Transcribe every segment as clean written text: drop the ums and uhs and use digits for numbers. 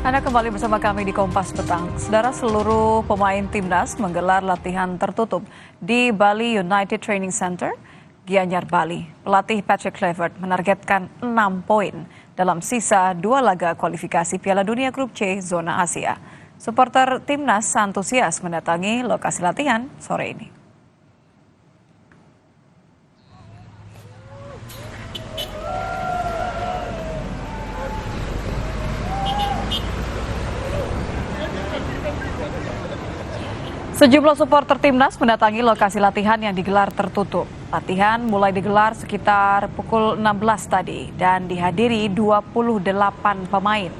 Anda kembali bersama kami di Kompas Petang. Saudara, seluruh pemain Timnas menggelar latihan tertutup di Bali United Training Center, Gianyar, Bali. Pelatih Patrick Kluivert menargetkan 6 poin dalam sisa 2 laga kualifikasi Piala Dunia Grup C Zona Asia. Supporter Timnas antusias mendatangi lokasi latihan sore ini. Sejumlah supporter Timnas mendatangi lokasi latihan yang digelar tertutup. Latihan mulai digelar sekitar pukul 16 tadi dan dihadiri 28 pemain.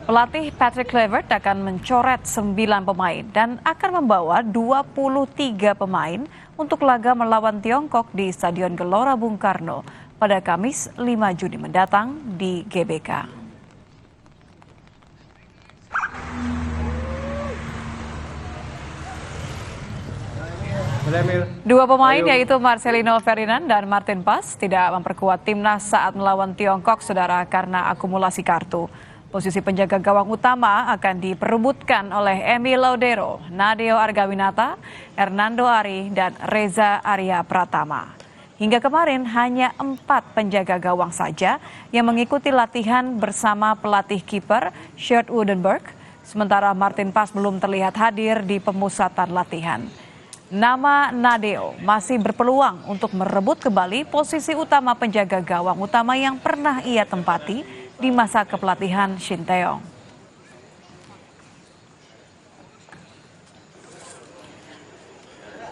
Pelatih Patrick Kluivert akan mencoret 9 pemain dan akan membawa 23 pemain untuk laga melawan Tiongkok di Stadion Gelora Bung Karno pada Kamis 5 Juni mendatang di GBK. Dua pemain yaitu Marcelino Ferdinand dan Martin Paz tidak memperkuat timnas saat melawan Tiongkok, saudara, karena akumulasi kartu. Posisi penjaga gawang utama akan diperebutkan oleh Emil Laudero, Nadeo Argawinata, Hernando Ari, dan Reza Arya Pratama. Hingga kemarin hanya 4 penjaga gawang saja yang mengikuti latihan bersama pelatih kiper Sjoerd Woudenberg, sementara Martin Paz belum terlihat hadir di pemusatan latihan. Nama Nadeo masih berpeluang untuk merebut kembali posisi utama penjaga gawang utama yang pernah ia tempati di masa kepelatihan Shin Tae-yong.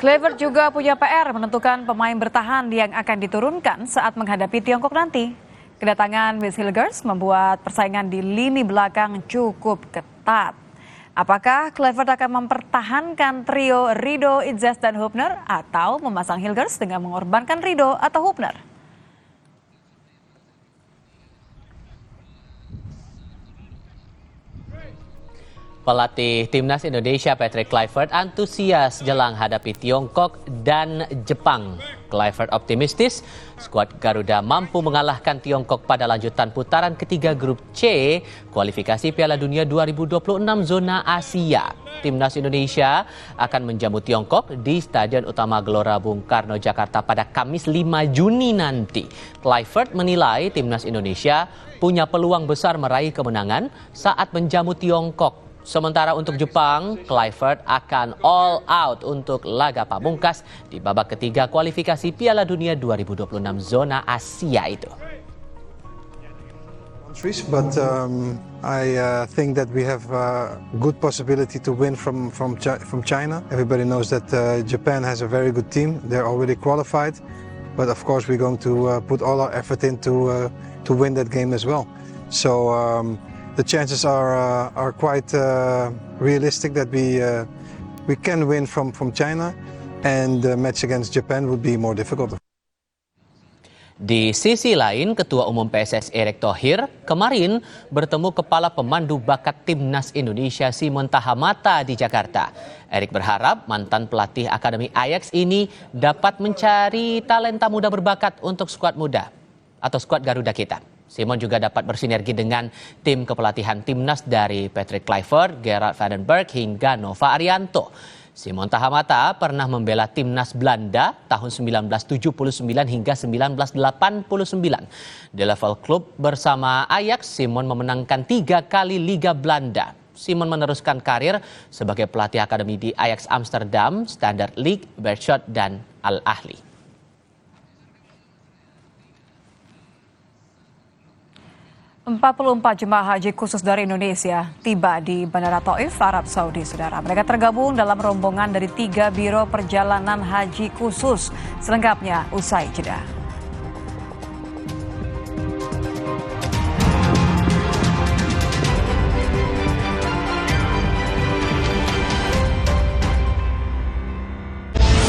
Kluivert juga punya PR menentukan pemain bertahan yang akan diturunkan saat menghadapi Tiongkok nanti. Kedatangan Miss Hilgers membuat persaingan di lini belakang cukup ketat. Apakah Kluivert akan mempertahankan trio Rido, Idzas, dan Hubner atau memasang Hilgers dengan mengorbankan Rido atau Hubner? Pelatih Timnas Indonesia Patrick Kluivert antusias jelang hadapi Tiongkok dan Jepang. Kluivert optimistis skuad Garuda mampu mengalahkan Tiongkok pada lanjutan putaran ketiga Grup C kualifikasi Piala Dunia 2026 Zona Asia. Timnas Indonesia akan menjamu Tiongkok di Stadion Utama Gelora Bung Karno, Jakarta pada Kamis 5 Juni nanti. Kluivert menilai Timnas Indonesia punya peluang besar meraih kemenangan saat menjamu Tiongkok. Sementara untuk Jepang, Kluivert akan all out untuk laga pamungkas di babak ketiga kualifikasi Piala Dunia 2026 Zona Asia itu. But I think that we have a good possibility to win from China. Everybody knows that Japan has a very good team. They're already qualified, but of course we're going to put all our effort into to win that game as well. So the chances are quite realistic that we can win from China, and the match against Japan would be more difficult. Di sisi lain, Ketua Umum PSSI Erick Thohir kemarin bertemu Kepala Pemandu Bakat Timnas Indonesia Simon Tahamata di Jakarta. Erick berharap mantan pelatih Akademi Ajax ini dapat mencari talenta muda berbakat untuk skuad muda atau skuad Garuda kita. Simon juga dapat bersinergi dengan tim kepelatihan Timnas dari Patrick Kluivert, Gerard Vandenberg hingga Nova Arianto. Simon Tahamata pernah membela Timnas Belanda tahun 1979 hingga 1989. Di level klub bersama Ajax, Simon memenangkan 3 kali Liga Belanda. Simon meneruskan karir sebagai pelatih akademi di Ajax Amsterdam, Standard Liège, Beerschot, dan Al Ahly. 44 jemaah haji khusus dari Indonesia tiba di Bandara Taif, Arab Saudi, saudara. Mereka tergabung dalam rombongan dari 3 biro perjalanan haji khusus. Selengkapnya usai jeda.